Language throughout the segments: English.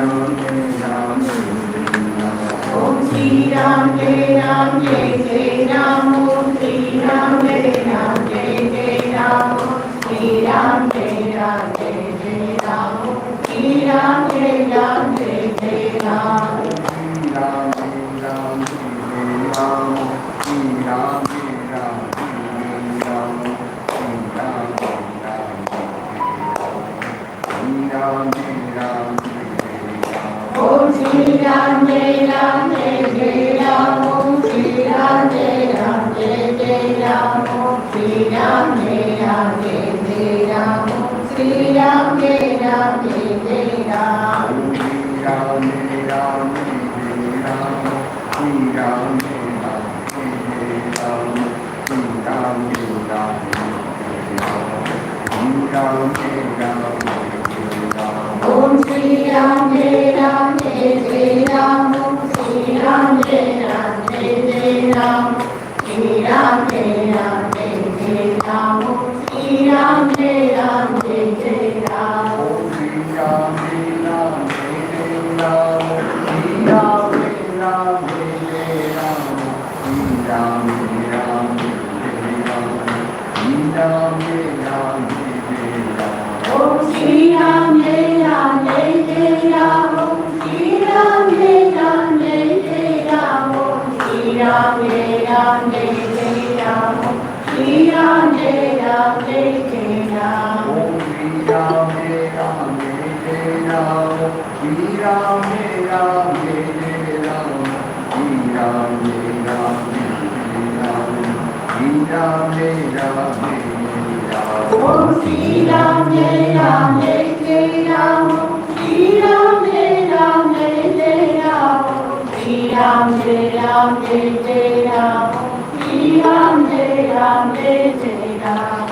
Om Shri Ram Jai Ram Jai Jai Ram Om Shri Ram Jai Ram Jai Jai Ram Om Shri Ram Jai Ram Jai Jai Ram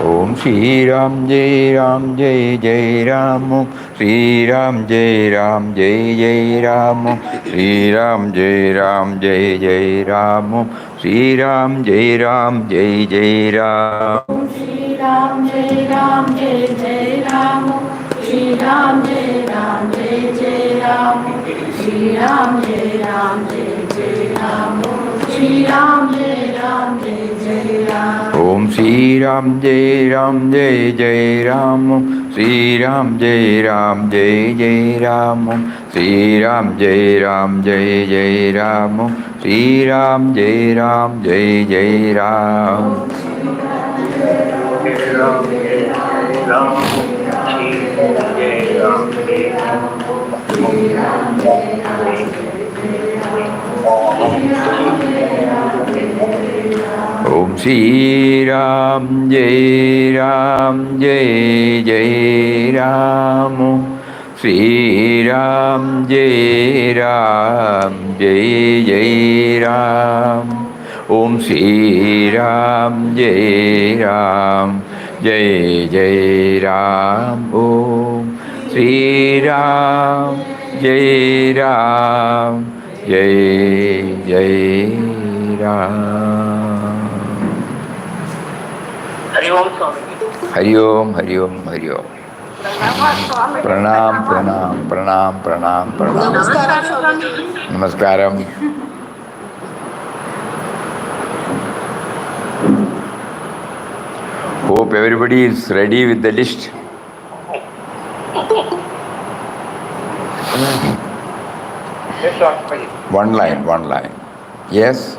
Om Shri Ram Jai Ram Jai Jai Ram Shri Ram Jai Ram Jai Jai Ram Shri Ram Jai Ram Jai Jai Ram Shri Ram Jai Ram Jai Jai Ram Shri Ram Jai Ram Jai Jai Ram Om Shri Ram Jai Ram Jai Jai Ram Shri Ram Jai Ram Jai Jai Ram Shri Ram Jai Ram Jai Jai Ram Shri Ram Jai Ram Jai Jai Ram Om Shri Ram Jai Ram Jai Jai Ram Shri Ram Jai Ram Jai Jai Ram Om Shri Ram Jai Ram Jai Jai Ram Om Shri Ram Jai Ram Jai Jai Ram. Hari Om Swami. Hari Om, Hari Om, Hari Om. Pranam, Pranam, Pranam, Pranam, Pranam. Namaskaram. Namaskaram. Hope everybody is ready with the list. One line, one line. Yes?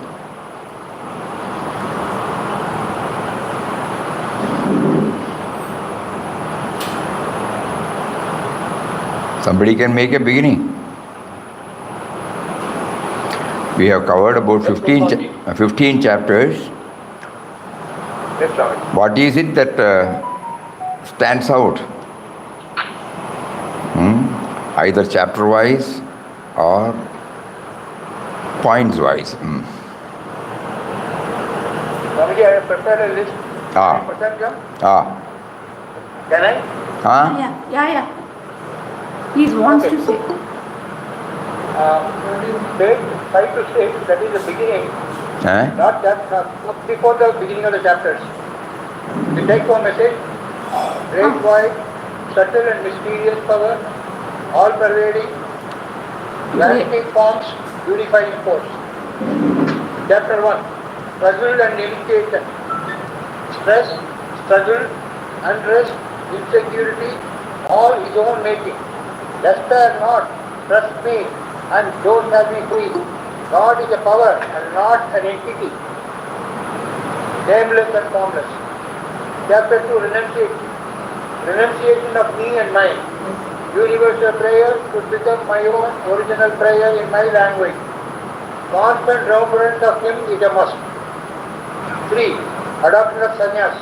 Somebody can make a beginning. We have covered about 15 chapters. What is it that stands out? Either chapter-wise or points-wise. Swamiji, I have prepared a list. Can I? Yeah. He wants to say. 5 to 6, that is the beginning. Not before the beginning of the chapters. The take-home message, great wide, subtle and mysterious power, all-pervading, Vanity forms unifying force. Chapter 1. Struggle and limitation. Stress, struggle, unrest, insecurity, all his own making. Despair not, trust me, and so shall be free. God is a power and not an entity. Nameless and formless. Chapter 2. Renunciation. Renunciation of me and mine. Universal prayer should become my own original prayer in my language. Constant remembrance of him is a must. 3. Adoption of sannyas.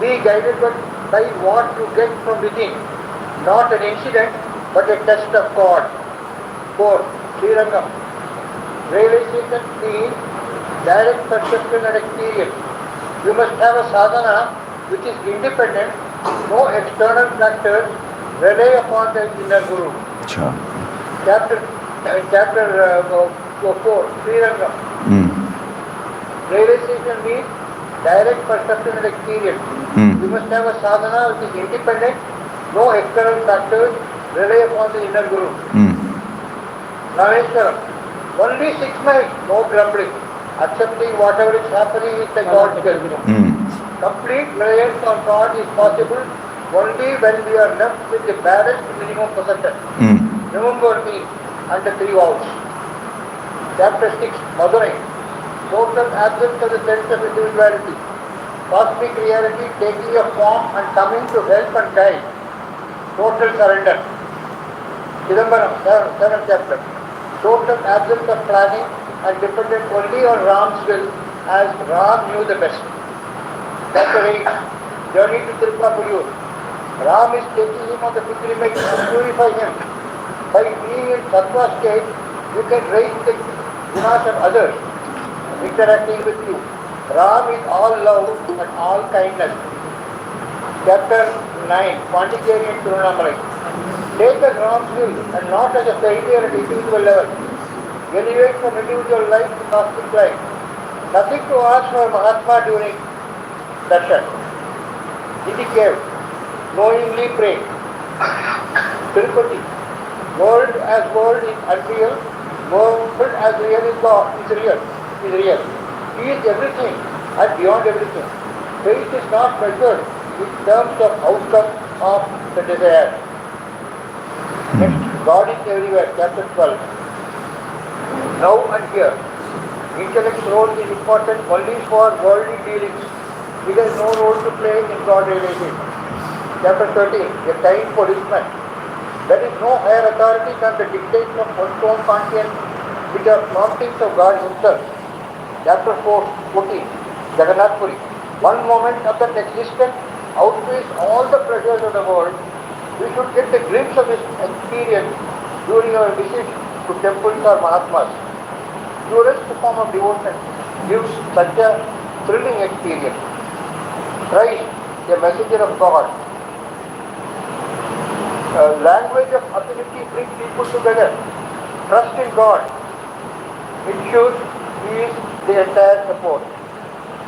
Be guided by what you get from within, not an incident, but a test of God. 4. Srirangam. Realization means direct perception and experience. You must have a sadhana which is independent, no external factors, rely upon the inner Guru. Sure. Chapter 4, Srirangam. Realization means direct perception and experience. You must have a sadhana which is independent, no external factors, rely upon the inner Guru. Rameshwaram. Only 6 miles, no grumbling. Accepting whatever is happening is the God's will. Complete reliance on God is possible only when we are left with the barest minimum possession. Remember me and the 3 vows. Chapter 6, Madurai. Total absence of the sense of individuality. Cosmic reality taking a form and coming to help and guide. Total surrender. Chidambaram, 7th chapter. Total absence of planning and dependent only on Ram's will, as Ram knew the best. Chapter 8. Journey to Tirupur. Ram is taking him on the pilgrimage to purify him. By being in sattva state, you can raise the gunas of others interacting with you. Ram is all love and all kindness. Chapter 9. Pondicherry and Tiruvannamalai. Take as Ram's will and not as a failure at individual level. Elevate from individual life to cosmic life. Nothing to ask for Mahatma during darshan. In the cave, knowingly pray. Tirupati. World as world is unreal. World as real is God. Is real. He is everything and beyond everything. Faith is not measured in terms of outcome of the desire. Next, God is everywhere. Chapter 12. Now and here. Intellect's role is important only for worldly dealings. It has no role to play in God realization. Chapter 13. A kind policeman. There is no higher authority than the dictates of one's own conscience, which are promptings of God himself. Chapter 14. Jagannath Puri. One moment of that existence outweighs all the pleasures of the world. We should get a glimpse of his experience during our visits to temples or Mahatmas. Purest form of devotion gives such a thrilling experience. Christ, a messenger of God. Language of affinity brings people together. Trust in God. It should be the entire support.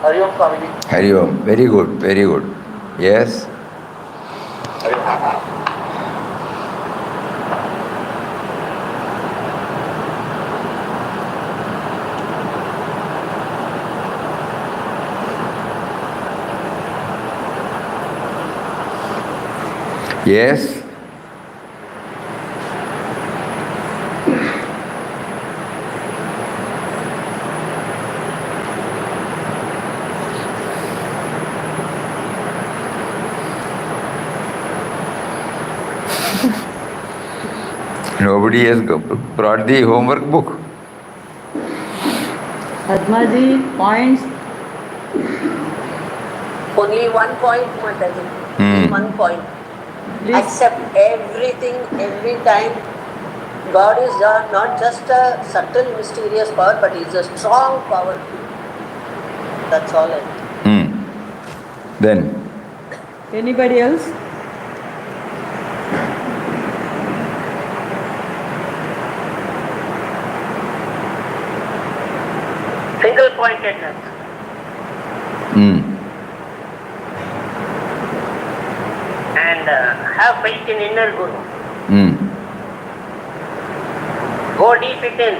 Hari Om Swamiji. Hari Om. Very good, very good. Yes? Hari Om. Yes? Nobody has brought the homework book. Padmaji, points. Only 1 point, Mataji. 1 point. Please. Accept everything, every time. God is not just a subtle, mysterious power, but He is a strong power. That's all. Then? Anybody else? Single pointedness. And have faith in inner Guru. go deep within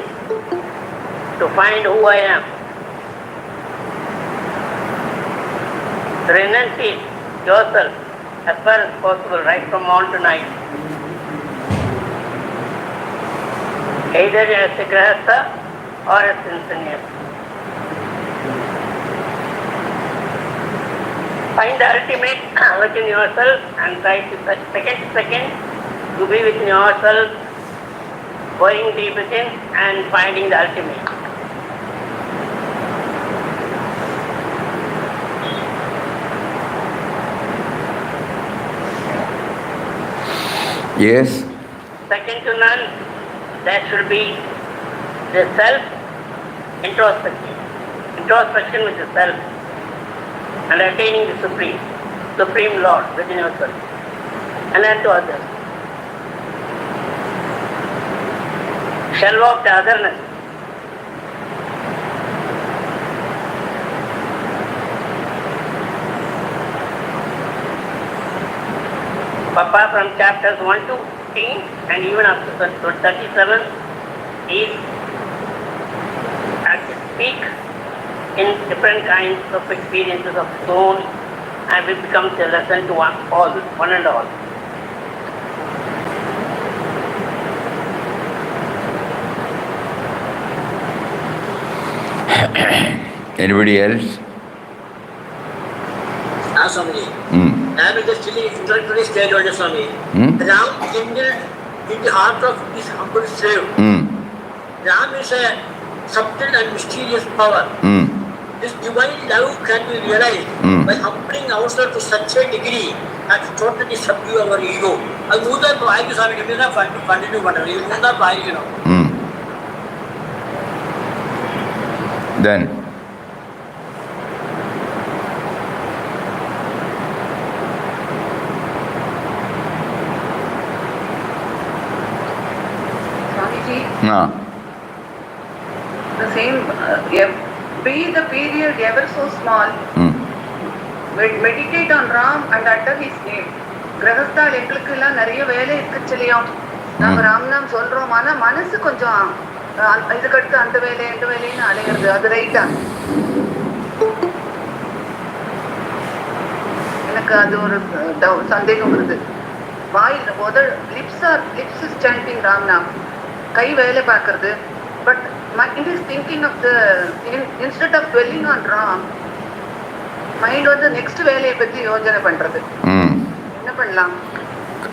to find who I am. Renunciate yourself as far as possible, right from morn to night. Either as a grahastha or as a sannyas. Find the ultimate within yourself and try to second to be within yourself, going deep within and finding the ultimate. Yes. Second to none, that should be the self introspection. Introspection with the self and attaining the Supreme Lord within yourself and then to others. Shelve off the otherness. Papa from chapters 1 to 15 and even up to 37 is at its peak in different kinds of experiences of soul, and it becomes a lesson to one and all. Anybody else? Swami. I am just still introductory stage only, Swami. Ram kindled in the heart of his humble slave. Ram is a subtle and mysterious power. This divine love can be realized by humbling ourselves to such a degree as to totally subdue our ego. I know that I am Swami. I am continue to you know that I know. Then. The same, be the period ever so small, meditate on Ram and utter his name. கிரகஸ்தால் எங்களுக்கெல்லாம் நிறைய வேலை இருக்கு சொல்லியோம். நம்ம ராம்நாம் சொல்றோம், ஆனா மனசு கொஞ்சம் இதுக்கடுத்து அந்த வேலை இந்த வேலைன்னு அலையிறது. அது ரைட்டா? எனக்கு அது ஒரு சந்தேகம் வருது. வாயில் முதல் லிப்ஸ் இஸ் சாண்டிங் ராம்நாம், கை வேலை பார்க்கறது. But mind is thinking of the instead of dwelling on Ram, mind வந்து நெக்ஸ்ட் வேலையை பத்தி யோசனை பண்றது. என்ன பண்ணலாம்?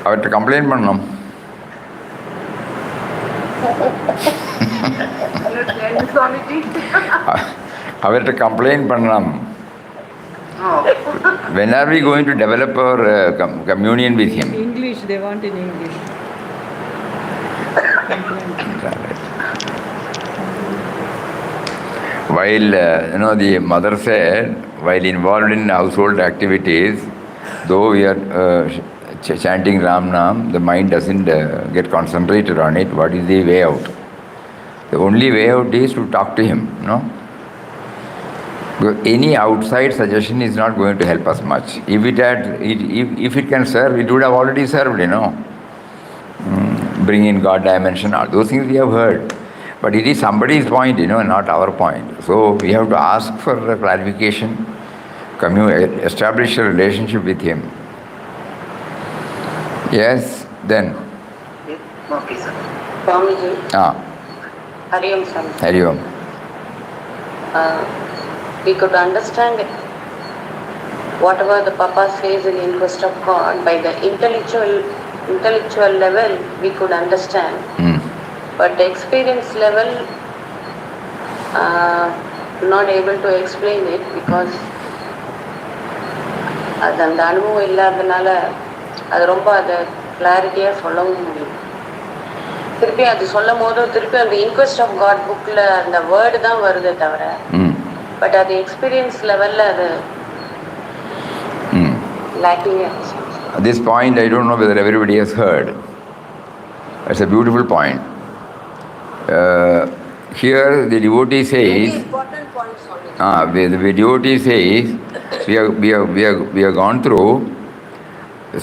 அவர்கிட்ட கம்ப்ளைண்ட் பண்ணலாம். அவர்கிட்ட கம்ப்ளைண்ட் பண்ணலாம். When are we going to develop our communion with him? English, they want in English. While, the mother said, while involved in household activities, though we are chanting Ram Nam, the mind doesn't get concentrated on it. What is the way out? The only way out is to talk to him, no? Because any outside suggestion is not going to help us much. If it can serve, it would have already served, Bring in God dimension, all those things we have heard. But it is somebody's point, not our point. So we have to ask for clarification, establish a relationship with him. Yes, then. Okay, sir. Swamiji. Hari Om, Swami. Hari Om. We could understand whatever the Papa says in interest of God by the intellectual level. We could understand. But the experience level, not able to explain it because அந்த அனுபவம் இல்லாதனால அது ரொம்ப அதை கிளாரிட்டியாக சொல்லவும் முடியும். திருப்பி அது சொல்லும் போதும் திருப்பி அந்த இன்க்வெஸ்ட் ஆஃப் காட் புக்கில் அந்த வேர்டு தான் வருதே தவிர பட் அது எக்ஸ்பீரியன்ஸ் லெவலில் அது lacking. This point I don't know whether everybody has heard. It's a beautiful point. Here the devotee says, the devotee says, we have gone through.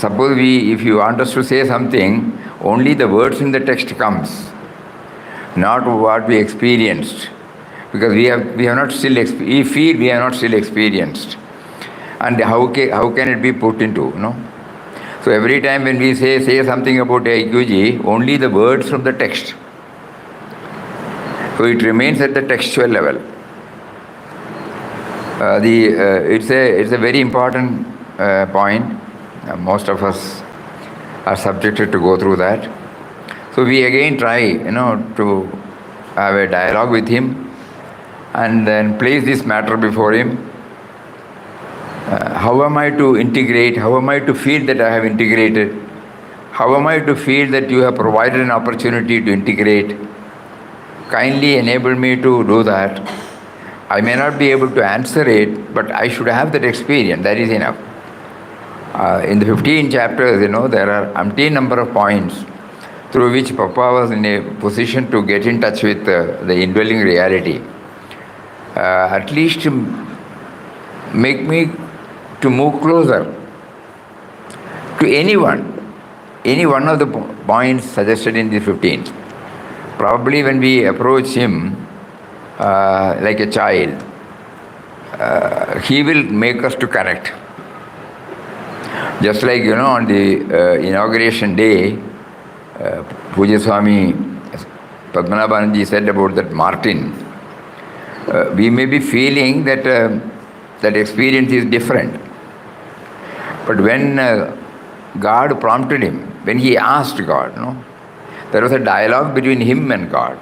Suppose if you want us to say something, only the words in the text comes. not what we experienced, because we have not still we feel we have not still experienced, and how can it be put into, So every time when we say something about IQG, only the words from the text, so it remains at the textual level. It's a very important point. Most of us are subjected to go through that. So we again try, to have a dialogue with him and then place this matter before him. How am I to integrate? How am I to feel that I have integrated? How am I to feel that you have provided an opportunity to integrate? Kindly enable me to do that. I may not be able to answer it, but I should have that experience. That is enough. In the 15 chapters, there are umpteen number of points through which Papa was in a position to get in touch with the indwelling reality. At least make me to move closer to any one of the points suggested in the 15. Probably when we approach him like a child, he will make us to connect. Just like, on the inauguration day, Puja Swami Padmanabhanji said about that Martin, we may be feeling that that experience is different. But when God prompted him, when he asked God, there was a dialogue between him and God.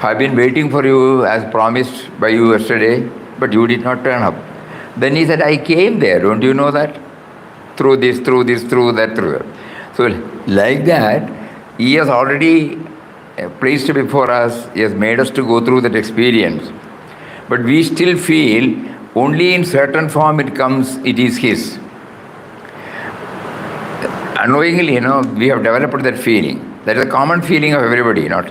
I've been waiting for you as promised by you yesterday, but you did not turn up. Then he said, I came there, don't you know that? Through this, through that, through that. So like that, he has already placed before us, he has made us to go through that experience. But we still feel only in certain form it is his. Unknowingly, we have developed that feeling. That is a common feeling of everybody, not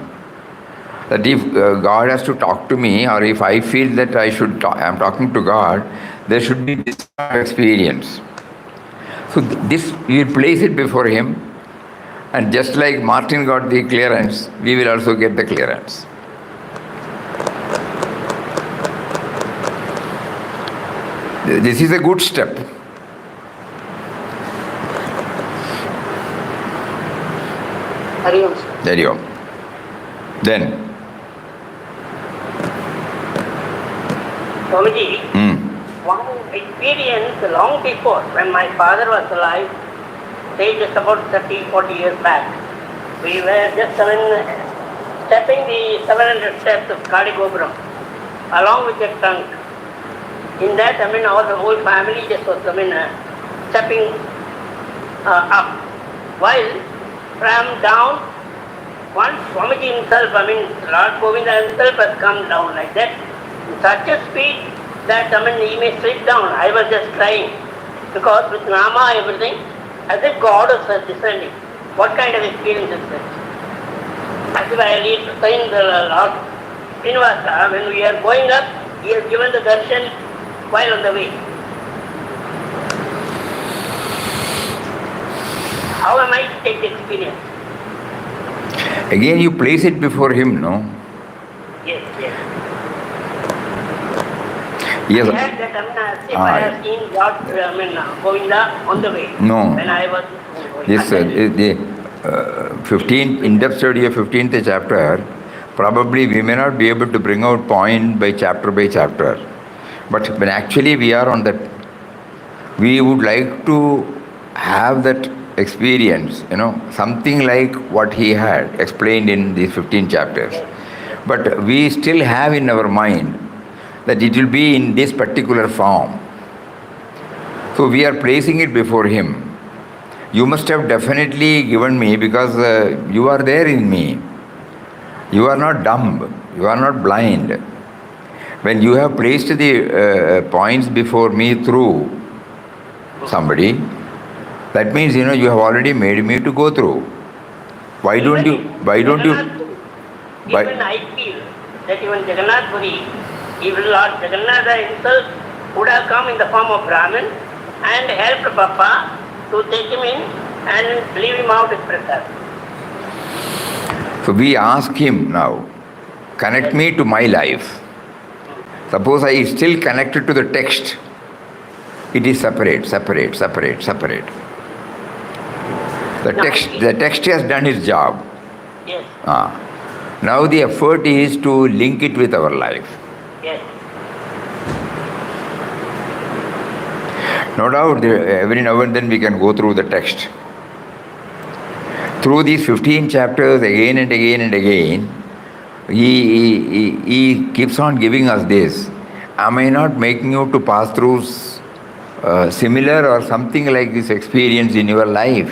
that if God has to talk to me, or if I feel that I am talking to God, there should be this experience. So this, we will place it before him, and just like Martin got the clearance, we will also get the clearance. This is a good step. Hari Om. Then Swamiji, one experience long before, when my father was alive, say just about 30-40 years back, we were just stepping the 700 steps of Kaligobram, along with the trunk. In that, all the whole family just was stepping up. While from down, once Swamiji himself, Lord Govinda himself has come down like that, in such a speed that he may slip down. I was just crying, because with Nama everything, as if God was descending. What kind of experience is this? As if I read saying the Lord Srinivasa, when we are going up, he has given the darshan while on the way. How am I to take the experience? Again, you place it before him, no? Yes. Yes. I had that, I have seen God, Govinda on the way. No. When I was Yes, the 15th, in-depth study of 15th chapter, probably we may not be able to bring out point by chapter. But when actually we are on that, we would like to have that experience, something like what he had explained in these 15 chapters. But we still have in our mind that it will be in this particular form. So we are placing it before him. You must have definitely given me, because you are there in me. You are not dumb. You are not blind. When you have placed the points before me through somebody, that means, you have already made me to go through. Why don't you? Even I feel that even Jagannath Puri, even Lord Jagannatha himself would have come in the form of Brahmin and helped Papa to take him in and leave him out with prasad. So we ask him now, connect me to my life. Suppose I is still connected to the text, it is separate. The text has done its job. Yes. Now the effort is to link it with our life. Yes. No doubt, every now and then we can go through the text. Through these 15 chapters, again and again and again, he keeps on giving us this. Am I not making you to pass through similar or something like this experience in your life?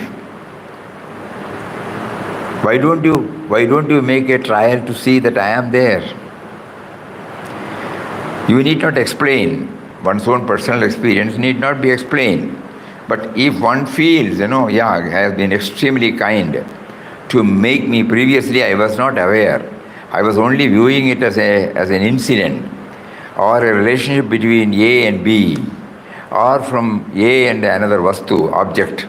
Why don't you make a trial to see that I am there? You need not explain. One's own personal experience need not be explained. But if one feels, has been extremely kind to make me, previously I was not aware. I was only viewing it as an incident or a relationship between A and B, or from A and another vastu, object,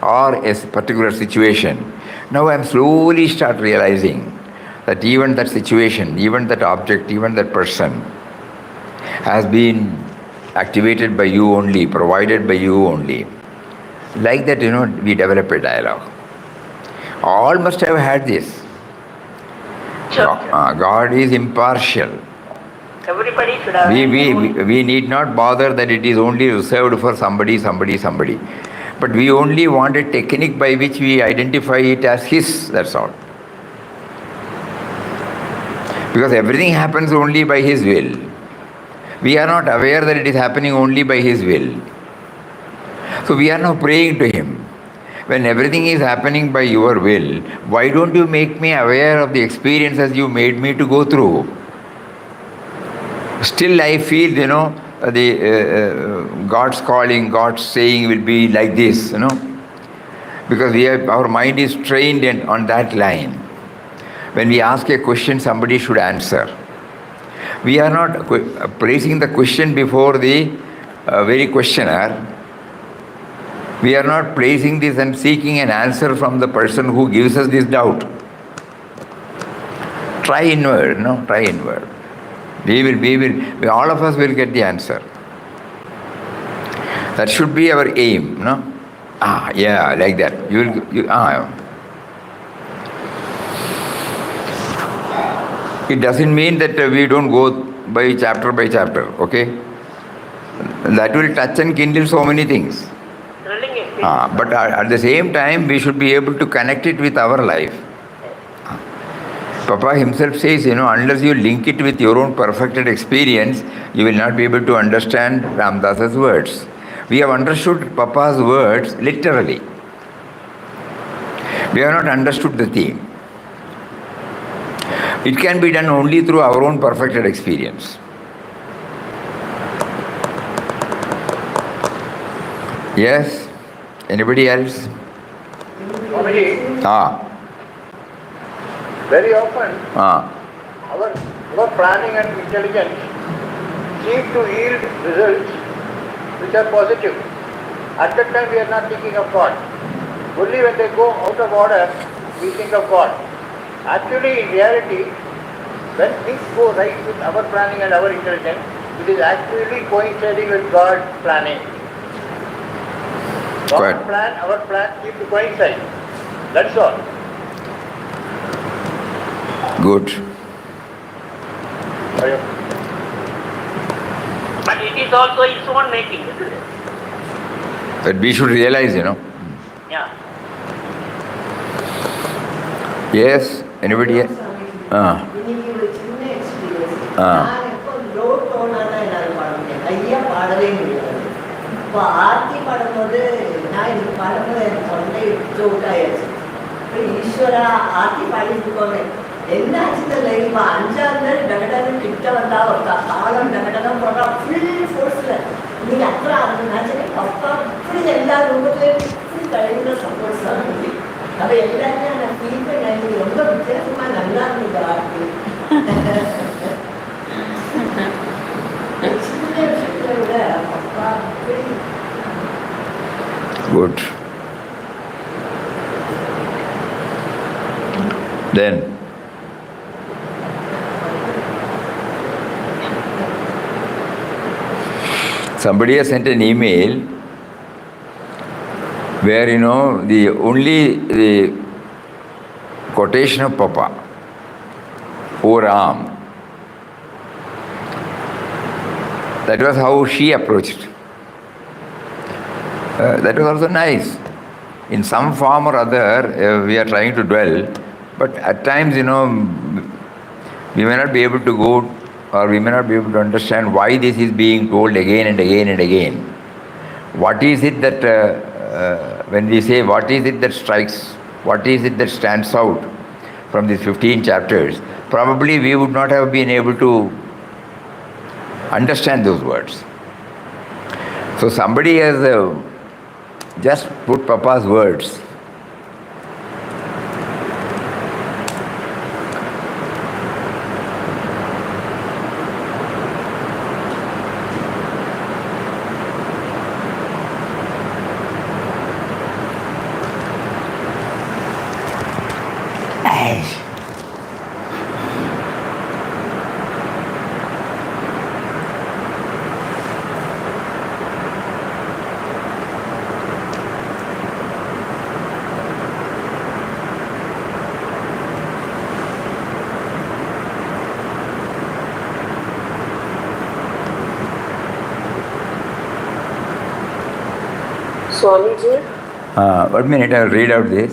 or a particular situation. Now I am slowly start realizing that even that situation, even that object, even that person has been activated by you only, provided by you only. Like that, we develop a dialogue. All must have had this. Sure. God is impartial. Everybody should have. We need not bother that it is only reserved for somebody. But we only want a technique by which we identify it as his, that's all. Because everything happens only by his will. We are not aware that it is happening only by his will. So we are now praying to him. When everything is happening by your will, why don't you make me aware of the experiences you made me to go through? Still I feel, God's calling, God's saying will be like this, because our mind is trained on that line. When we ask a question, somebody should answer. We are not placing the question before the very questioner. We are not placing this and seeking an answer from the person who gives us this doubt. Try inward, try inward. All of us will get the answer. That should be our aim, like that. It doesn't mean that we don't go by chapter, okay? That will touch and kindle so many things. But at the same time, we should be able to connect it with our life. Papa himself says, unless you link it with your own perfected experience, you will not be able to understand Ramdas's words. We have understood Papa's words literally. We have not understood the theme. It can be done only through our own perfected experience. Yes? Anybody else? Swamiji, very often our planning and intelligence seem to yield results which are positive. At that time we are not thinking of God. Only when they go out of order, we think of God. Actually, in reality, when things go right with our planning and our intelligence, it is actually coinciding with God's planning. God's plan, our plan keep to coincide. That's all. Good. But it is also his own making, isn't it? That we should realize, Yeah. Yes? Anybody else? இப்போ ஆர்த்தி பாடும்போது நான் எனக்கு பாடும்போது எனக்கு தொண்டை ஜோக்காயிருச்சு. இப்போ ஈஸ்வரா ஆர்த்தி பாடிட்டு இருக்கோமே என்ன ஆச்சு தெரியல. இப்போ 5ஆவது நாள் டகடன்னு கிட்ட வந்தா ஒரு தாளம் டகடனம் போடுறா ஃபுல் ஃபோர்ஸில். நீங்கள் அப்புறம் அது நினச்சே பப்பா இப்படி எல்லா ரூபத்துலையும் இப்படி கழிவுற சப்போர்ட்ஸ் தான் இருக்கு. அப்போ எல்லாருமே நான் ஃபீல் பண்ணி ரொம்ப வித்தியாசமாக நல்லா இருந்தது ஆர்த்தி. சின்ன விஷயத்தை விட பப்பா இப்படி. Good. Then somebody has sent an email where, the quotation of Papa, O Ram, that was how she approached. That was also nice. In some form or other, we are trying to dwell, but at times, we may not be able to go, or we may not be able to understand why this is being told again and again and again. What is it that, when we say what is it that strikes, what is it that stands out from these 15 chapters, probably we would not have been able to understand those words. So somebody has just put Papa's words. Swamiji? 1 minute, I will read out this.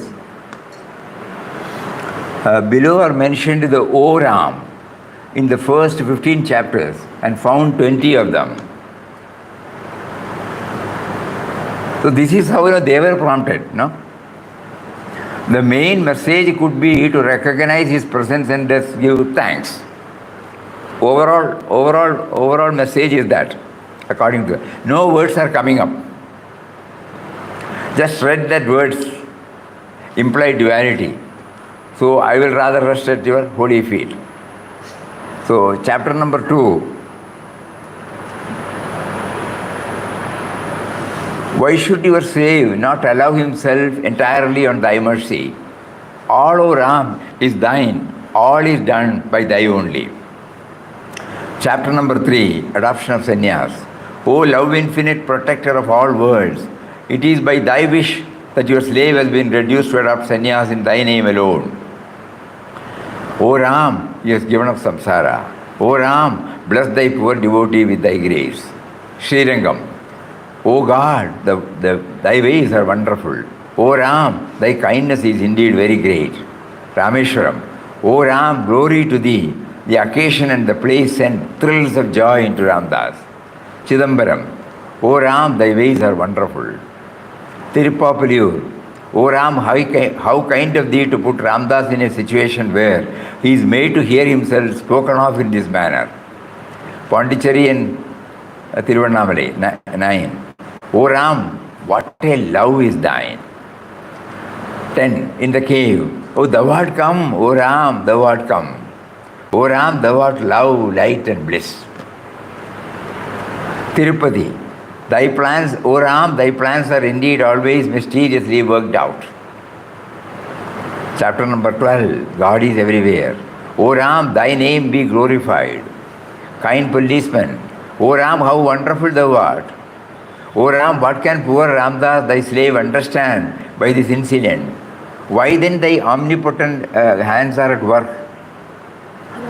Below are mentioned the O Ram in the first 15 chapters and found 20 of them. So this is how they were prompted, no? The main message could be to recognize his presence and just give thanks. Overall message is that, according to no words are coming up. Just read that words imply duality. So I will rather rest at your holy feet. So chapter number 2. Why should your slave not allow himself entirely on thy mercy? All, O Ram, is thine. All is done by thy only. Chapter number 3, Adoption of Sannyas. O love infinite, protector of all worlds, it is by thy wish that your slave has been reduced to adopt sannyas in thy name alone. O Ram, he has given up samsara. O Ram, bless thy poor devotee with thy grace. Srirangam. O God, thy ways are wonderful. O Ram, thy kindness is indeed very great. Rameshwaram. O Ram, glory to thee. The occasion and the place send thrills of joy into Ramdas. Chidambaram. O Ram, thy ways are wonderful. Tirupapaliyur. O Ram, how kind of thee to put Ramdas in a situation where he is made to hear himself spoken of in this manner. Pondicherry and Tiruvannamalai, 9. O Ram, what a love is thine. 10. In the cave. O thou art come, O Ram, thou art come. O Ram, thou art love, light and bliss. Tirupati. Thy plans, O Ram, thy plans are indeed always mysteriously worked out. Chapter number 12, God is everywhere. O Ram, thy name be glorified. Kind policeman, O Ram, how wonderful thou art. O Ram, what can poor Ramdas, thy slave, understand by this incident? Why then thy omnipotent hands are at work?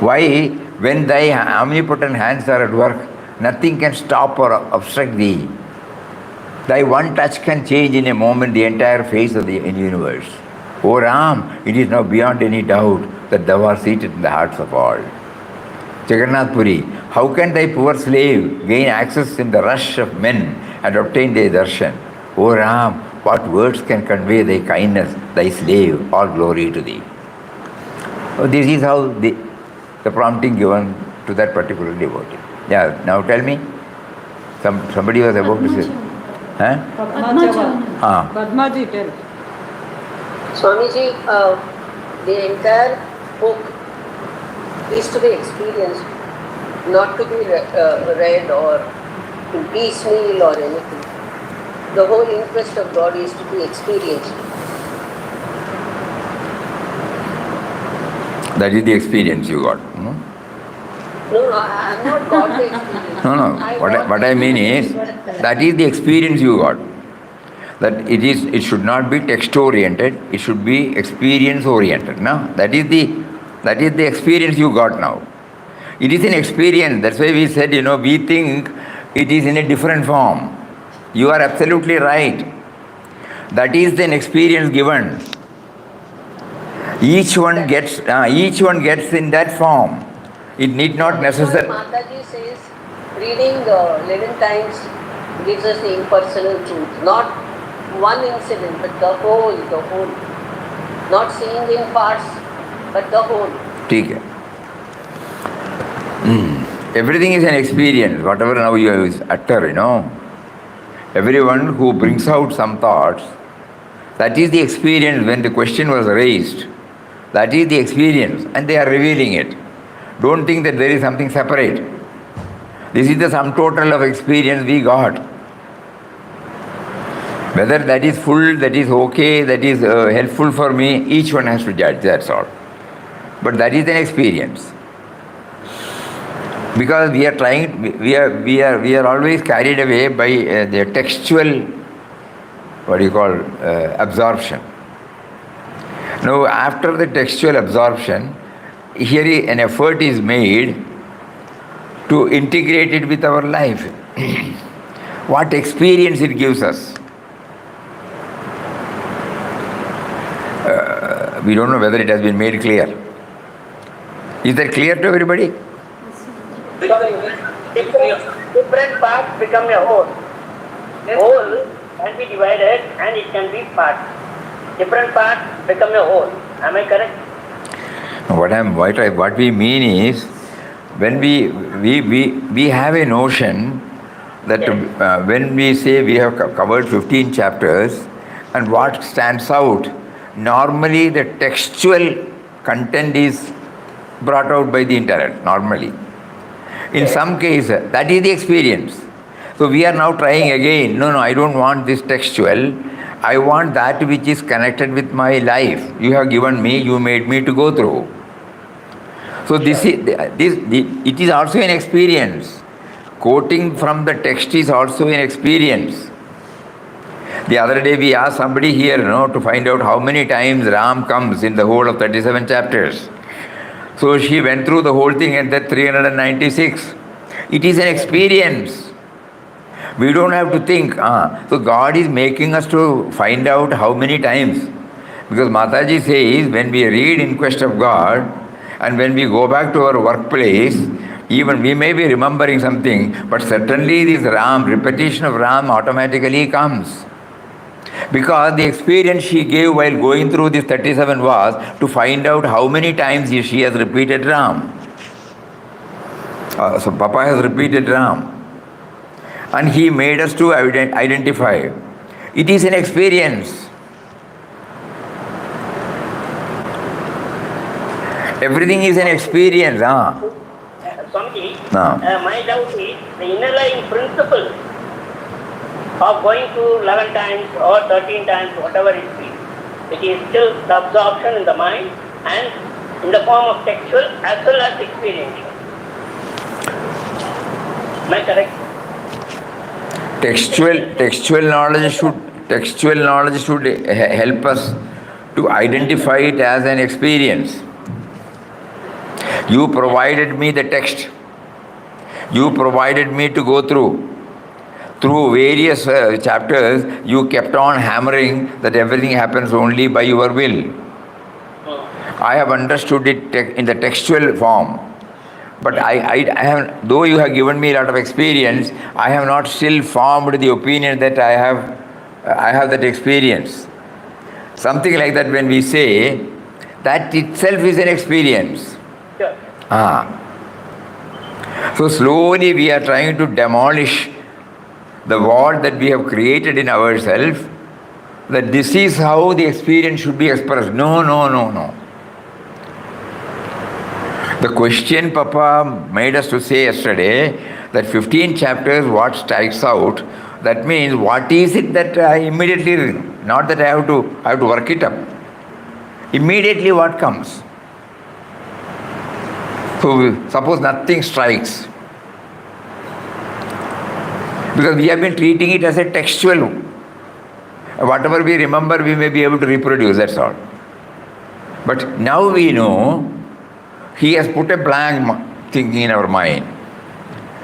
Why, when thy omnipotent hands are at work, nothing can stop or obstruct thee. Thy one touch can change in a moment the entire face of the universe. O Ram, it is now beyond any doubt that thou art seated in the hearts of all. Jagannath Puri, how can thy poor slave gain access in the rush of men and obtain thy darshan? O Ram, what words can convey thy kindness, thy slave, all glory to thee. Oh, this is how the prompting given to that particular devotee. Yeah, now tell me. Somebody was about to say. Huh? Padmaji, tell. Swamiji, the entire book is to be experienced, not to be read or piecemeal or anything. The whole interest of God is to be experienced. That is the experience you got. No, I have not got the experience. No. What I mean is, that is the experience you got. That it should not be text oriented, it should be experience oriented. No? That is the experience you got now. It is an experience. That's why we said, we think it is in a different form. You are absolutely right. That is an experience given. Each one gets in that form. It need not necessarily. Mataji says reading 11 times gives us the impersonal truth. Not one incident, but the whole. Not seeing in parts, but the whole. ठीक है. Everything is an experience. Whatever now you utter, everyone who brings out some thoughts, that is the experience when the question was raised. That is the experience, and they are revealing it. Don't think that there is something separate. This is the sum total of experience we got. Whether that is full, that is okay, that is helpful for me, each one has to judge, that's all. But that is an experience. Because we are always carried away by the textual, absorption. Now, after the textual absorption, here an effort is made to integrate it with our life. What experience it gives us. We don't know whether it has been made clear. Is that clear to everybody? Different parts become a whole. Whole can be divided and it can be parts. Different parts become a whole. Am I correct? What we mean is, when we have a notion that when we say we have covered 15 chapters, and what stands out, normally the textual content is brought out by the intellect, normally. In some cases, that is the experience. So we are now trying again, no, I don't want this textual, I want that which is connected with my life. You have given me, you made me to go through. So it is also an experience. Quoting from the text is also an experience. The other day we asked somebody here, to find out how many times Ram comes in the whole of 37 chapters. So she went through the whole thing and that 396. It is an experience. We don't have to think, so God is making us to find out how many times. Because Mataji says, when we read In Quest of God, and when we go back to our workplace, even we may be remembering something, but certainly this repetition of Ram automatically comes. Because the experience she gave while going through this 37 was to find out how many times she has repeated Ram. So Papa has repeated Ram. And he made us to identify. It is an experience. Everything is an experience. Swamiji, my doubt is the inner-lying principle of going through 11 times or 13 times, whatever it is. It is still the absorption in the mind and in the form of textual as well as experiential. Am I correct? Textual knowledge should help us to identify it as an experience. You provided me the text. You provided me to go through. Through various chapters, you kept on hammering that everything happens only by your will. I have understood it in the textual form. But I have, though you have given me a lot of experience, I have not still formed the opinion that I have that experience. Something like that when we say, that itself is an experience. Sure. So slowly we are trying to demolish the wall that we have created in ourselves, that this is how the experience should be expressed. No. The question Papa made us to say yesterday, that 15 chapters, what strikes out, that means what is it that I immediately, not that I have to work it up. Immediately what comes? So suppose nothing strikes, because we have been treating it as a textual. Whatever we remember, we may be able to reproduce, that's all. But now we know he has put a blank thinking in our mind.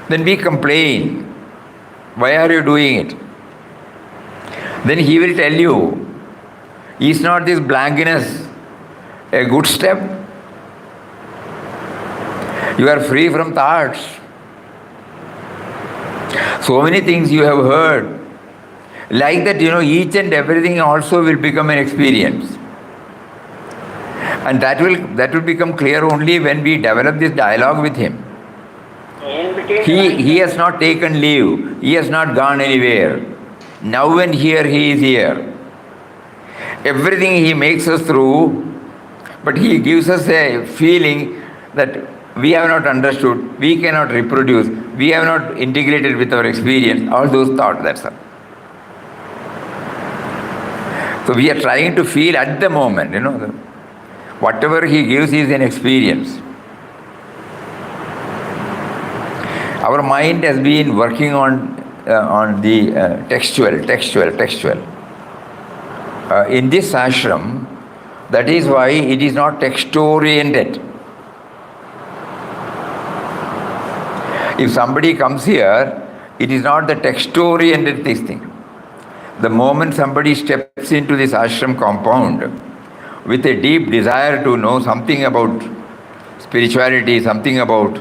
Then we complain, why are you doing it? Then he will tell you, is not this blankness a good step? You are free from thoughts. So many things you have heard. Like that, each and everything also will become an experience. And that will become clear only when we develop this dialogue with him. He has not taken leave. He has not gone anywhere. Now and here he is here. Everything he makes us through, but he gives us a feeling that we have not understood, we cannot reproduce, we have not integrated with our experience, all those thoughts, that's all. So we are trying to feel at the moment, whatever he gives is an experience. Our mind has been working on the textual. In this ashram, that is why it is not text-oriented. If somebody comes here, it is not the text-oriented thing. The moment somebody steps into this ashram compound with a deep desire to know something about spirituality, something about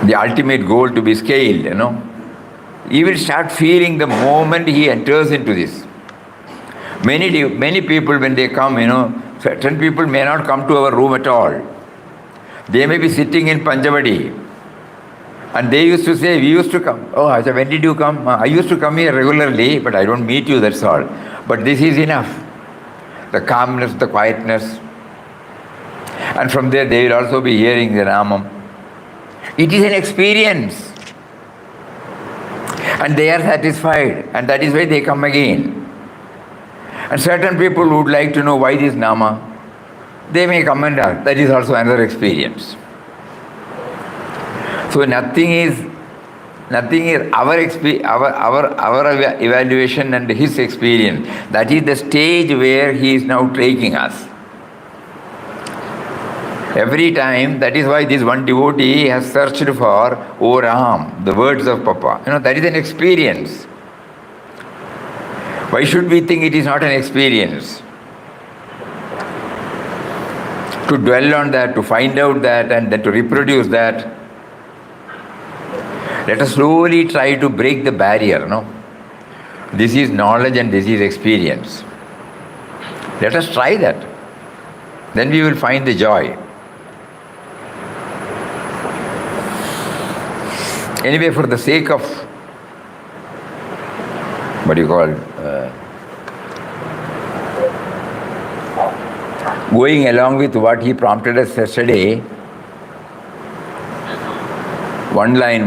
the ultimate goal to be scaled, he will start feeling the moment he enters into this. Many people, when they come, certain people may not come to our room at all. They may be sitting in Panchavadi. And they used to say, we used to come. Oh, I said, when did you come? I used to come here regularly, but I don't meet you, that's all. But this is enough. The calmness, the quietness. And from there, they will also be hearing the Namam. It is an experience. And they are satisfied. And that is why they come again. And certain people would like to know why this Nama. They may come and ask. That is also another experience. So nothing is our evaluation and his experience. That is the stage where he is now taking us. Every time, that is why this one devotee has searched for, O Ram, the words of Papa. That is an experience. Why should we think it is not an experience? To dwell on that, to find out that, and then to reproduce that. Let us slowly try to break the barrier, This is knowledge and this is experience. Let us try that. Then we will find the joy. Anyway, for the sake of, going along with what he prompted us yesterday, one line.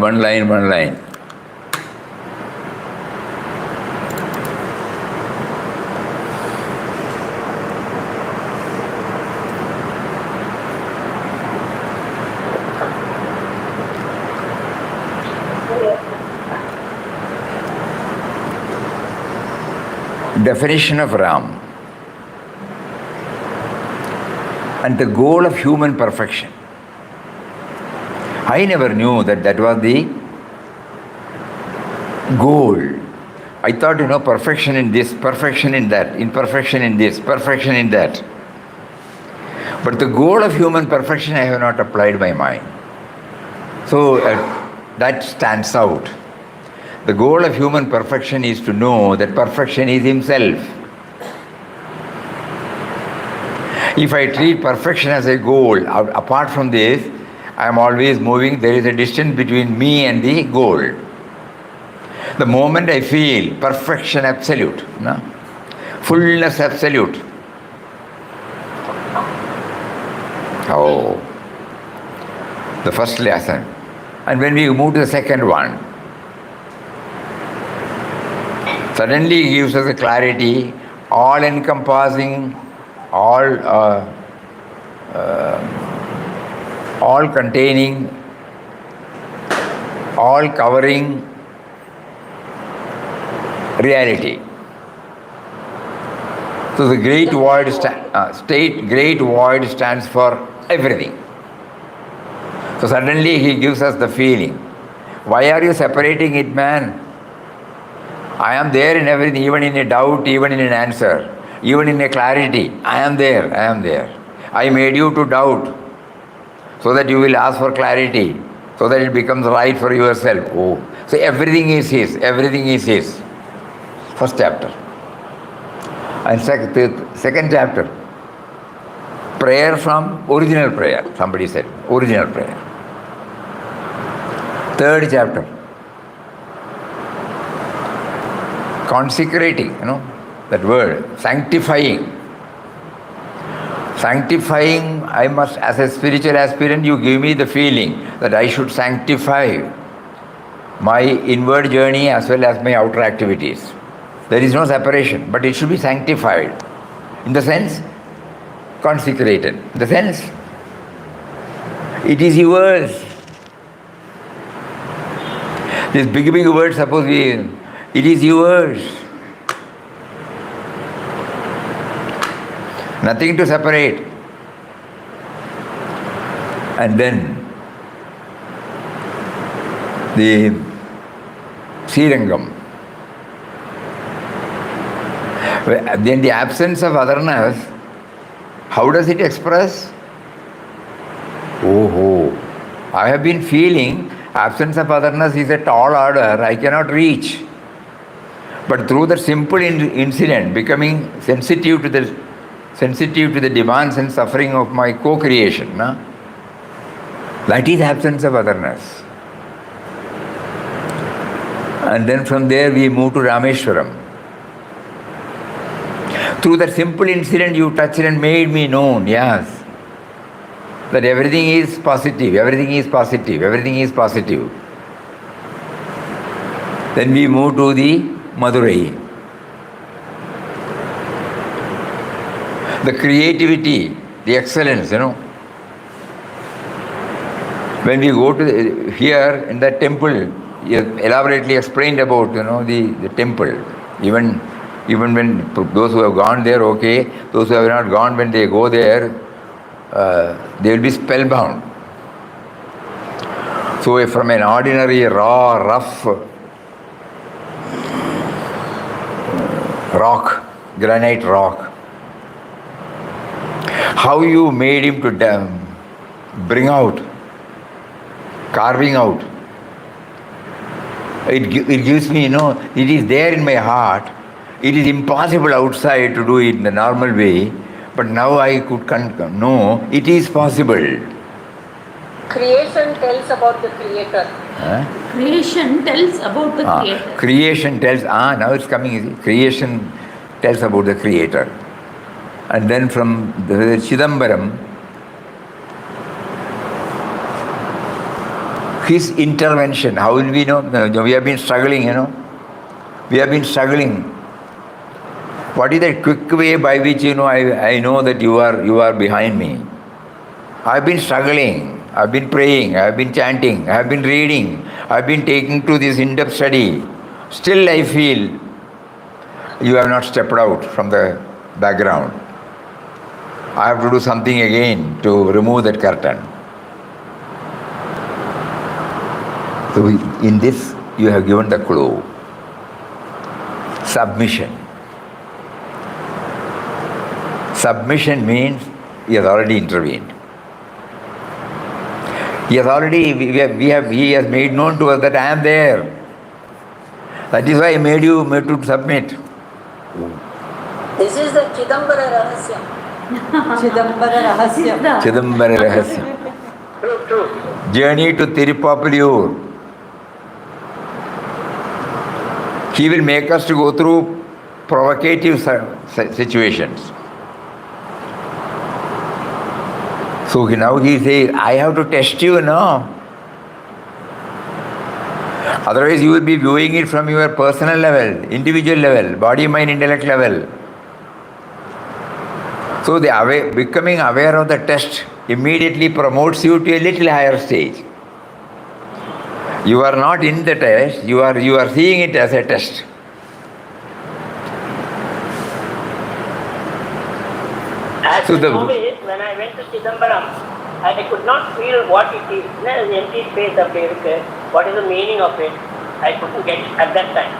Definition of Ram and the goal of human perfection. I never knew that was the goal. I thought, perfection in this, perfection in that, imperfection in this, perfection in that. But the goal of human perfection I have not applied my mind. So that stands out. The goal of human perfection is to know that perfection is himself. If I treat perfection as a goal, apart from this, I am always moving, there is a distance between me and the goal. The moment I feel perfection absolute, fullness absolute, the first lesson. And when we move to the second one, suddenly he gives us a clarity, all-encompassing, all all containing, all covering reality. So the great void great void stands for everything. So suddenly he gives us the feeling. Why are you separating it, man? I am there in everything, even in a doubt, even in an answer, even in a clarity. I am there, I am there. I made you to doubt so that you will ask for clarity, so that it becomes right for yourself. Oh, so everything is his, everything is his. First chapter. And second chapter, prayer from original prayer. Somebody said, original prayer. Third chapter, consecrating, that word, sanctifying. Sanctifying, I must, as a spiritual aspirant, you give me the feeling that I should sanctify my inward journey as well as my outer activities. There is no separation, but it should be sanctified. In the sense, consecrated. In the sense, it is yours. This big word, suppose it is yours. Nothing to separate. And then the Srirangam. Then the absence of otherness, how does it express? Oh, I have been feeling absence of otherness is a tall order I cannot reach. But through the simple incident, becoming sensitive to the demands and suffering of my co-creation, that is absence of otherness. And then from there we move to Rameshwaram. Through that simple incident you touched and made me known, yes, that everything is positive, everything is positive, everything is positive. Then we move to the Madurai. The creativity, the excellence, When we go to here in that temple, elaborately explained about, the temple. Even when those who have gone there, okay, those who have not gone, when they go there, they will be spellbound. So from an ordinary, raw, rough rock, granite rock, how you made him to bring out, carving out. It gives me, it is there in my heart. It is impossible outside to do it in the normal way, but now I could know it is possible. Creation tells about the Creator. Creation tells about the Creator. Creation tells, now it's coming easy. Creation tells about the Creator. And then from the Chidambaram, his intervention, how will we know? We have been struggling, We have been struggling. What is that quick way by which, I know that you are behind me? I've been struggling. I've been praying. I've been chanting. I've been reading. I've been taking to this in-depth study. Still I feel you have not stepped out from the background. I have to do something again to remove that curtain. So in this, you have given the clue. Submission. Submission means he has already intervened. He has made known to us that I am there. That is why I made you to submit. This is the Chidambara Rahasya. Chidambara Rahasya. True. Journey to Tirupapaliyur. He will make us to go through provocative situations. So now he says, I have to test you now. Otherwise you will be viewing it from your personal level, individual level, body, mind, intellect level. So becoming aware of the test immediately promotes you to a little higher stage. You are not in the test, you are seeing it as a test. As a novice, when I went to Chidambaram, I could not feel what it is. There is empty space up there. What is the meaning of it? I couldn't get it at that time.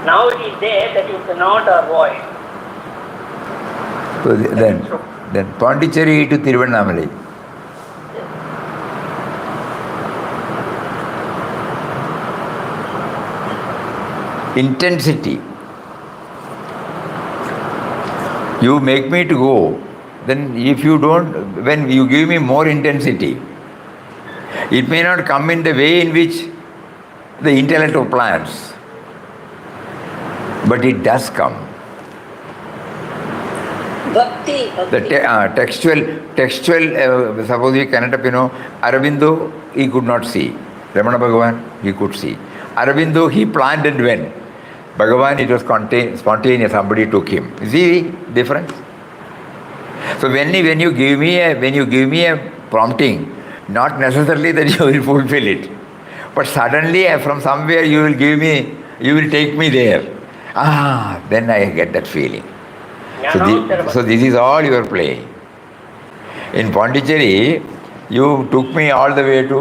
Now it is there that you cannot avoid. So then Pondicherry to Tiruvannamalai. Intensity. You make me to go, then if you don't, when you give me more intensity, it may not come in the way in which the intellect plans, but it does come. Bhakti. The textual, suppose we connect up, Aurobindo, he could not see. Ramana Bhagavan, he could see. Aurobindo, he planned and went. Bhagavan, it was spontaneous, somebody took him. You see the difference? So when you give me a prompting, not necessarily that you will fulfill it, but suddenly from somewhere you will take me there. Then I get that feeling. So this is all your play. In Pondicherry, you took me all the way to,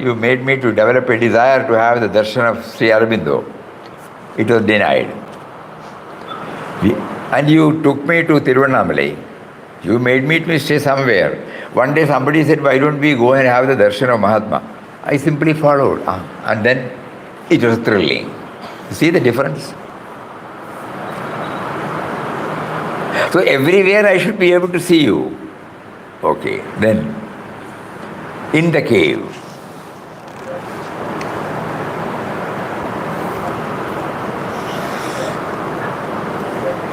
you made me to develop a desire to have the darshan of Sri Aurobindo. It was denied. And you took me to Tiruvannamalai. You made me to stay somewhere. One day somebody said, why don't we go and have the darshan of Mahatma? I simply followed. And then it was thrilling. You see the difference? So everywhere I should be able to see you. Okay, then in the cave.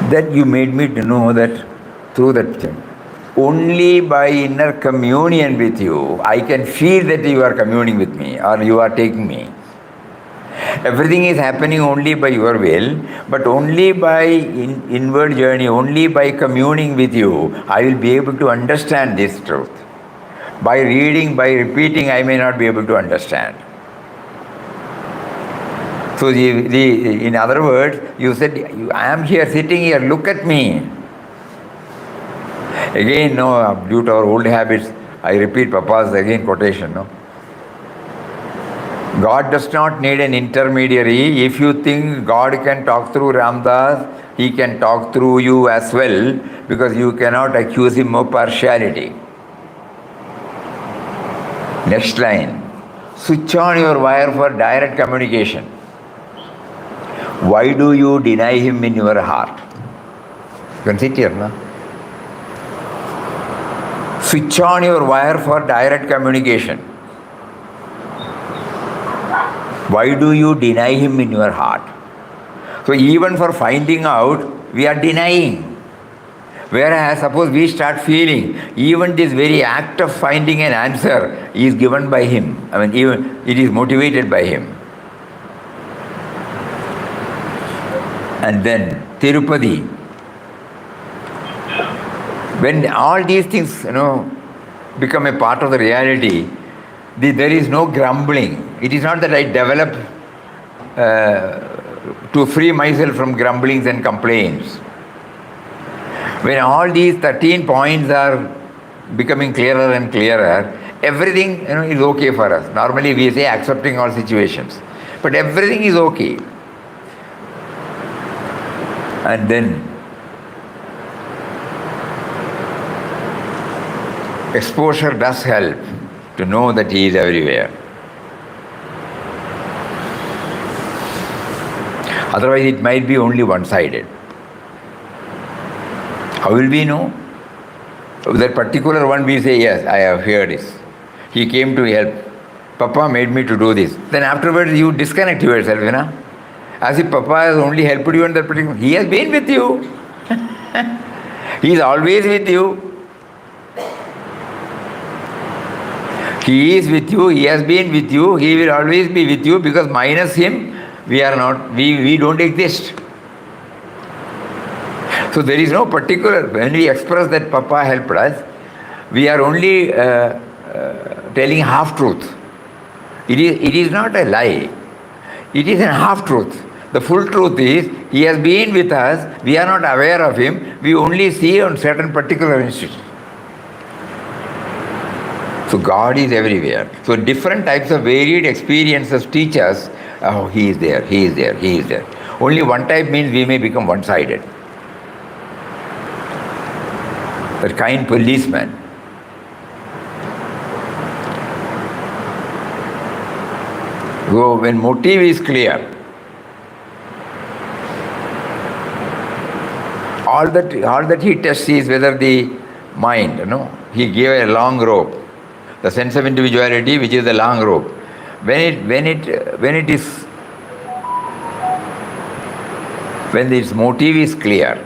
That you made me to know that through that thing. Only by inner communion with you, I can feel that you are communing with me or you are taking me. Everything is happening only by your will, but only by inward journey, only by communing with you, I will be able to understand this truth. By reading, by repeating, I may not be able to understand. So in other words, you said, I am here, sitting here, look at me. Again, due to our old habits, I repeat Papa's again quotation, God does not need an intermediary. If you think God can talk through Ramdas, He can talk through you as well, because you cannot accuse Him of partiality. Next line. Switch on your wire for direct communication. Why do you deny Him in your heart? You can sit here, no? Switch on your wire for direct communication. Why do you deny Him in your heart? So even for finding out, we are denying. Whereas suppose we start feeling, even this very act of finding an answer is given by Him. Even it is motivated by Him. And then Tirupati. When all these things, become a part of the reality, there is no grumbling. It is not that I develop to free myself from grumblings and complaints. When all these 13 points are becoming clearer and clearer, everything is okay for us. Normally we say accepting all situations, but everything is okay. And then exposure does help to know that He is everywhere. Otherwise it might be only one-sided. How will we know? That particular one we say, yes, I have heard this. He came to help. Papa made me to do this. Then afterwards you disconnect yourself, as if Papa has only helped you in that particular. He has been with you. He is always with you. He is with you, He has been with you, He will always be with you, because minus Him, we are not, we don't exist. So there is no particular, when we express that Papa helped us, we are only telling half-truth. It is not a lie. It is a half-truth. The full truth is, he has been with us, we are not aware of him, we only see on certain particular instances. So God is everywhere. So different types of varied experiences teach us, oh, he is there, he is there, he is there. Only one type means we may become one-sided. The kind policeman. So when motive is clear, all that he tests is whether the mind, he gave a long rope, the sense of individuality, which is the long rope. When its motive is clear,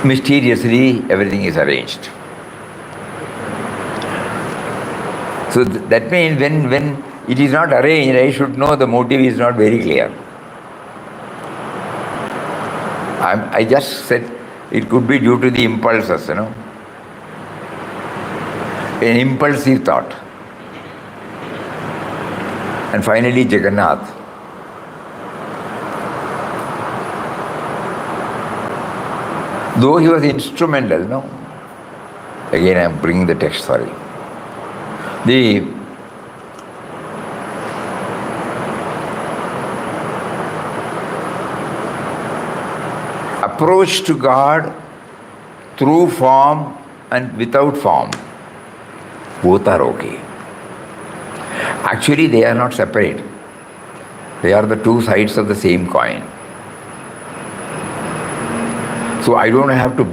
mysteriously everything is arranged. So that means when it is not arranged, I should know the motive is not very clear. I just said it could be due to the impulses, an impulsive thought. And finally, Jagannath. Though he was instrumental, Again, I am bringing the text, sorry. The approach to God through form and without form, both are okay. Actually, they are not separate. They are the two sides of the same coin. So I don't have to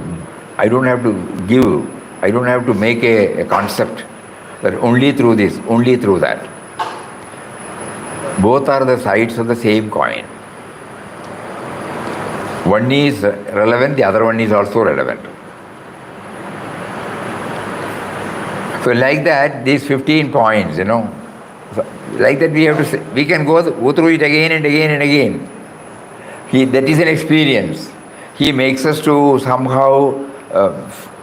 make a concept that only through this, only through that. Both are the sides of the same coin. One is relevant, the other one is also relevant. So like that, these 15 points, like that we can go through it again and again and again. That is an experience. He makes us to somehow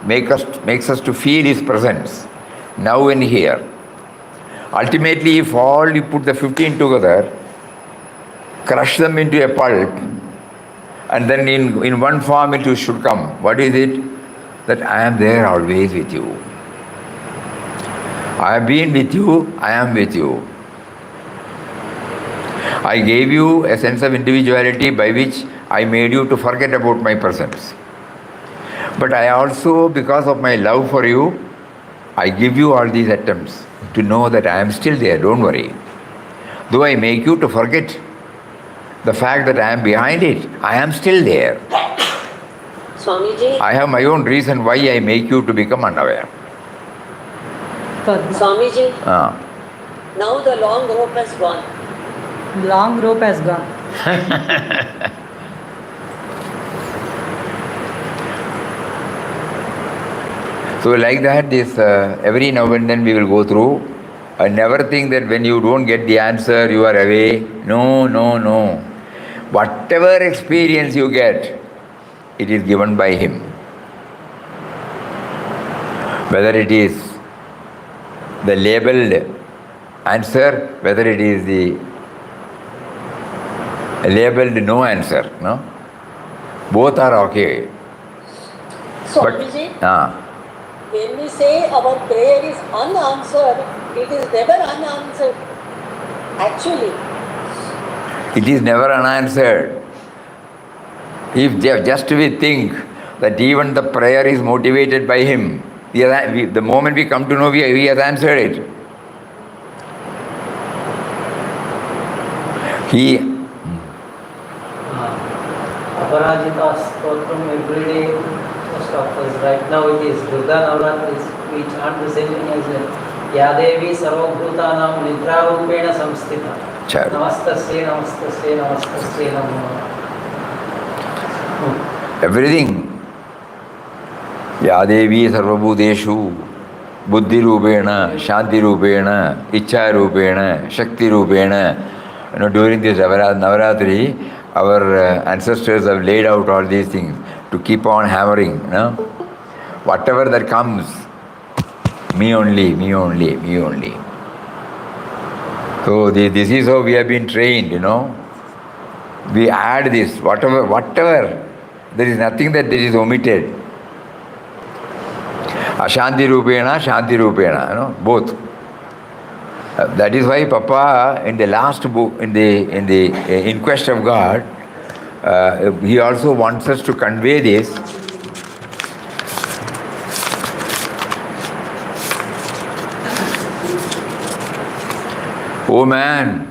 makes us to feel his presence, now and here. Ultimately, if all you put the 15 together, crush them into a pulp, and then in one form it should come. What is it? That I am there always with you. I have been with you, I am with you. I gave you a sense of individuality by which I made you to forget about my presence. But I also, because of my love for you, I give you all these attempts to know that I am still there, don't worry. Though I make you to forget the fact that I am behind it, I am still there. Swamiji? I have my own reason why I make you to become unaware. Swamiji? Now the long rope has gone. Long rope has gone. So like that, this every now and then we will go through. I never think that when you don't get the answer, you are away. No. Whatever experience you get, it is given by him. Whether it is the labeled answer, whether it is the labeled no answer, both are okay. So, Swamiji, when we say our prayer is unanswered, it is never unanswered. Actually, it is never unanswered. If just we think that even the prayer is motivated by him, the moment we come to know, he has answered it. Aparajita Stotram every day, most of us. Right now it is Durga Navratri, we chant the same thing as Yadevi Sarvabhutanam Nidra Rupena Samstita. Namastasya, Namastasya, Namastasya, Namo. Everything. Yadevi Sarvabhuteshu Buddhi Rupena, Shanti Rupena, Ichcha Rupena, Shakti Rupena. during this Navaratri, our ancestors have laid out all these things to keep on hammering. Whatever that comes, me only, me only, me only. So this is how we have been trained, We add this, whatever. There is nothing that there is omitted. Ashanti Rupena, Shanti Rupena, both. That is why Papa, in the last book, in the In Quest of God, he also wants us to convey this. Oh man,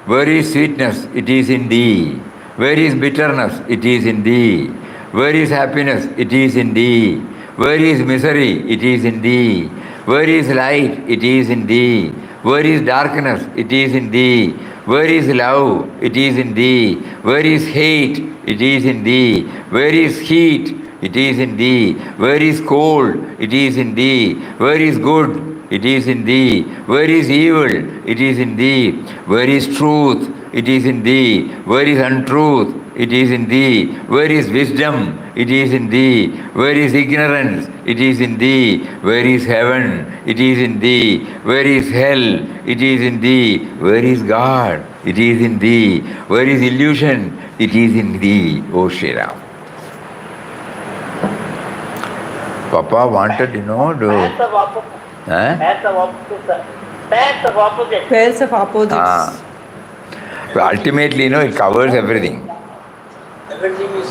where is sweetness? It is in thee. Where is bitterness? It is in thee. Where is happiness? It is in thee. Where is misery? It is in thee. Where is light? It is in thee. Where is darkness? It is in thee. Where is love? It is in thee. Where is hate? It is in thee. Where is heat? It is in thee. Where is cold? It is in thee. Where is good? It is in thee. Where is evil? It is in thee. Where is truth? It is in thee. Where is untruth? It is in thee. Where is wisdom? It is in thee. Where is ignorance? It is in thee. Where is heaven? It is in thee. Where is hell? It is in thee. Where is God? It is in thee. Where is illusion? It is in thee, O Shri Ram. Papa wanted, to... Pairs of opposites. Pairs of opposites. Pairs of opposites. But ultimately, it covers everything. Everything is...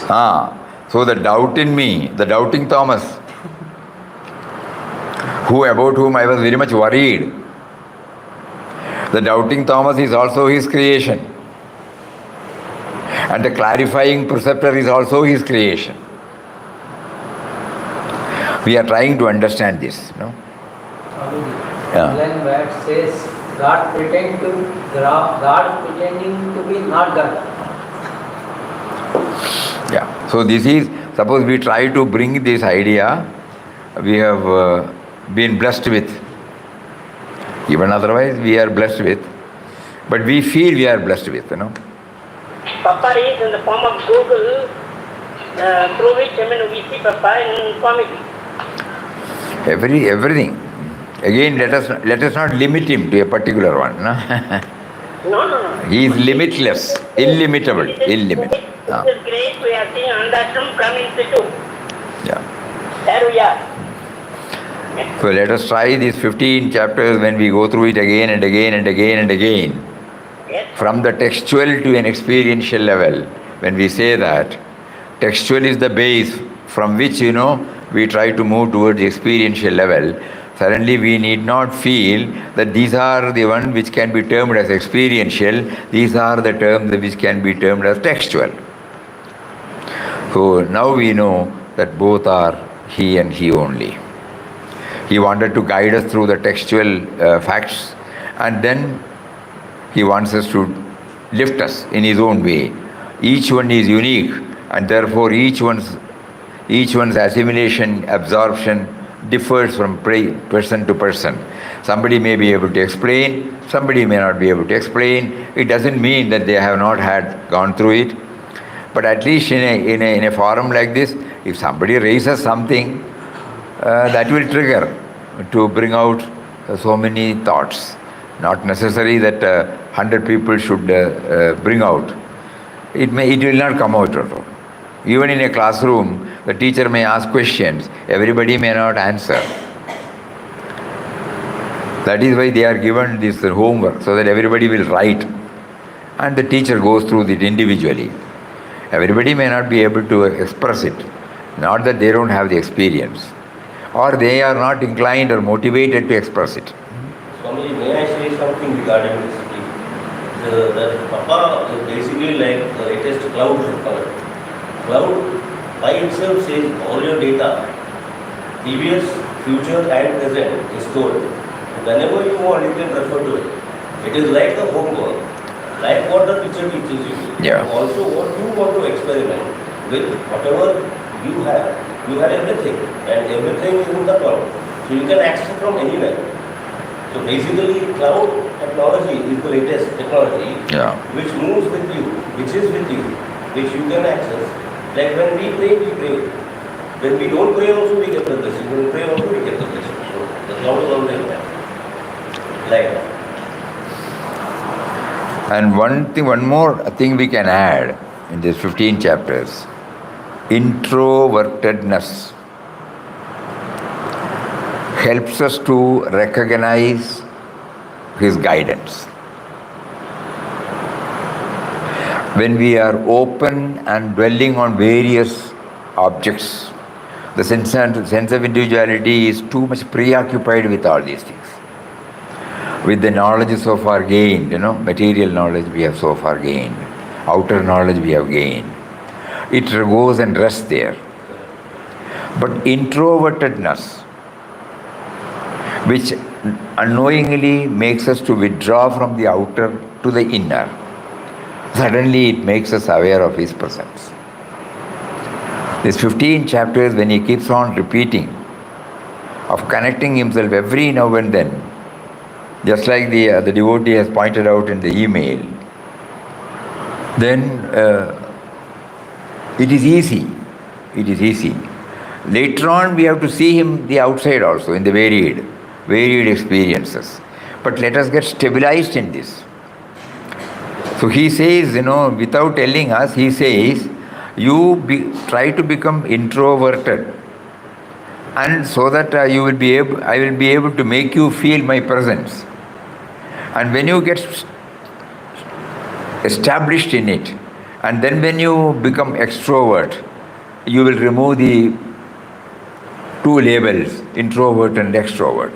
So the doubt in me, the doubting Thomas, about whom I was very much worried, the doubting Thomas is also his creation. And the clarifying preceptor is also his creation. We are trying to understand this, Glenn Baird says God pretending to be not God. Yeah. So this is, suppose we try to bring this idea, we have been blessed with. Even otherwise we are blessed with. But we feel we are blessed with, Papa is in the form of Google, through which we see Papa in comedy. Everything. Again, let us not limit him to a particular one. No. He is limitless, illimitable, illimitable. It is great. We are seeing Anandashram from Institute. Yeah. There we are. So let us try these 15 chapters when we go through it again and again and again and again. Yes. From the textual to an experiential level, when we say that, textual is the base from which, we try to move towards the experiential level. Suddenly we need not feel that these are the ones which can be termed as experiential, these are the terms which can be termed as textual. So now we know that both are he and he only. He wanted to guide us through the textual facts, and then he wants us to lift us in his own way. Each one is unique, and therefore each one's assimilation, absorption differs from person to person. Somebody may be able to explain, somebody may not be able to explain. It doesn't mean that they have not gone through it. But at least in a forum like this, if somebody raises something, that will trigger to bring out so many thoughts. Not necessary that 100 people should bring out. It will not come out at all. Even in a classroom, the teacher may ask questions, everybody may not answer. That is why they are given this homework, so that everybody will write. And the teacher goes through it individually. Everybody may not be able to express it. Not that they don't have the experience. Or they are not inclined or motivated to express it. Swami, may I say something regarding this? The Papa is basically like the latest cloud color. Cloud by itself says all your data, previous, future and present is stored. Whenever you want, you can refer to it. It is like the homework, like what the teacher teaches you. Yeah. Also what you want to experiment with, whatever you have everything, and everything is in the cloud. So you can access from anywhere. So basically, cloud technology is the latest technology, which moves with you, which is with you, which you can access. Like when we pray, we pray. When we don't pray also, we get the blessing. When we pray also, we get the blessing. So the cloud is always there. Like that. And one more thing we can add in these 15 chapters. Introvertedness helps us to recognize his guidance. When we are open and dwelling on various objects, the sense of individuality is too much preoccupied with all these things. With the knowledge so far gained, material knowledge we have so far gained, outer knowledge we have gained, it goes and rests there. But introvertedness, which unknowingly makes us to withdraw from the outer to the inner, suddenly it makes us aware of his presence. These 15 chapters, when he keeps on repeating, of connecting himself every now and then, just like the devotee has pointed out in the email, then it is easy. It is easy. Later on, we have to see him the outside also, in the varied experiences. But let us get stabilized in this. So he says, without telling us, he says, try to become introverted, and so that I will be able to make you feel my presence. And when you get established in it, and then when you become extrovert, you will remove the two labels, introvert and extrovert.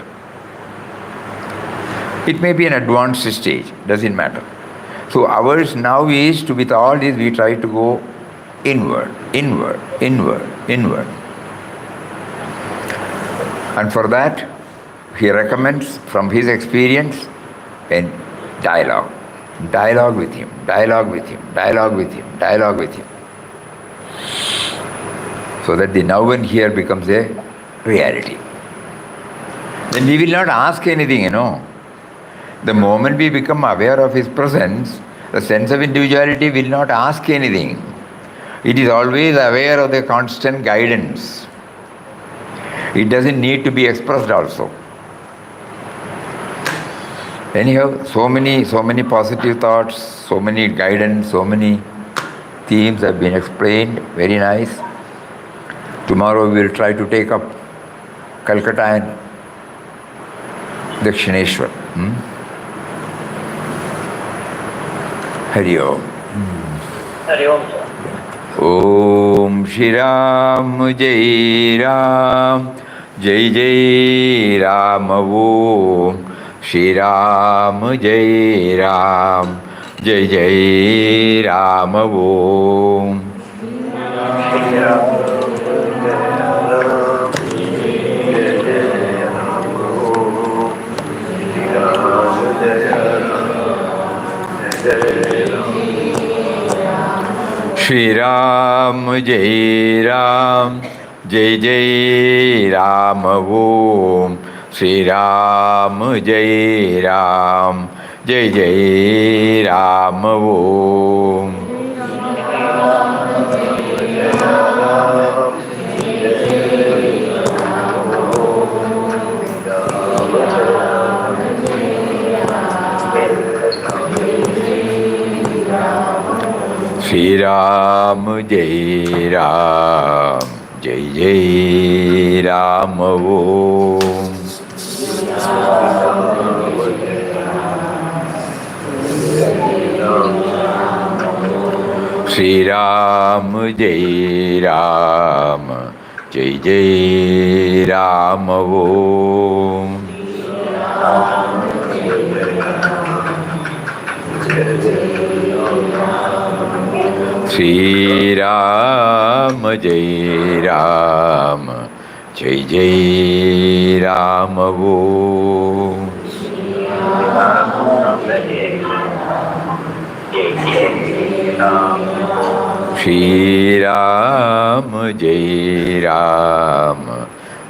It may be an advanced stage, doesn't matter. So ours now is to, with all this, we try to go inward. And for that, he recommends from his experience a dialogue. Dialogue with him. So that the now and here becomes a reality. Then we will not ask anything, The moment we become aware of his presence, the sense of individuality will not ask anything. It is always aware of the constant guidance. It doesn't need to be expressed also. Anyhow, so many positive thoughts, so many guidance, so many themes have been explained. Very nice. Tomorrow we will try to take up Calcutta and Dakshineshwar. Hari Om. Hari Om, sir. Om Shri Ram Jai Ram, Jai Jai Ram Om. Shri Ram Jai Ram, Jai Jai Ram Om. Shri Ram Jai Ram, Jai Jai Ram Om. Shri Ram Jai Ram, Jai Jai Ram Om. Shri Ram Jai Ram, Jai Jai Ram Om. Shri Ram Jai Ram, Jai Jai Ram Om. Shri Ram Jai Ram, Jai Jai Ram Om. Shri Ram Jai Ram,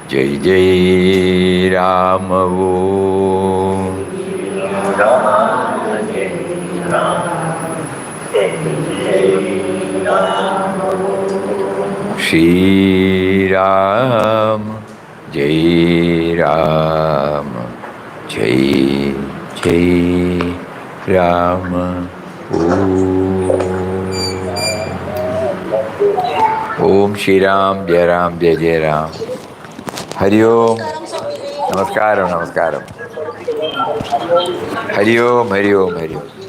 Jai Jai Ram Om. Shri Ram, Jai Ram, Jai Jai Ram. Om Shri Ram, Jai Ram, Jai Jai Ram. Hari Om. Namaskaram, Namaskaram. Hari Om, Hari Om, Hari Om.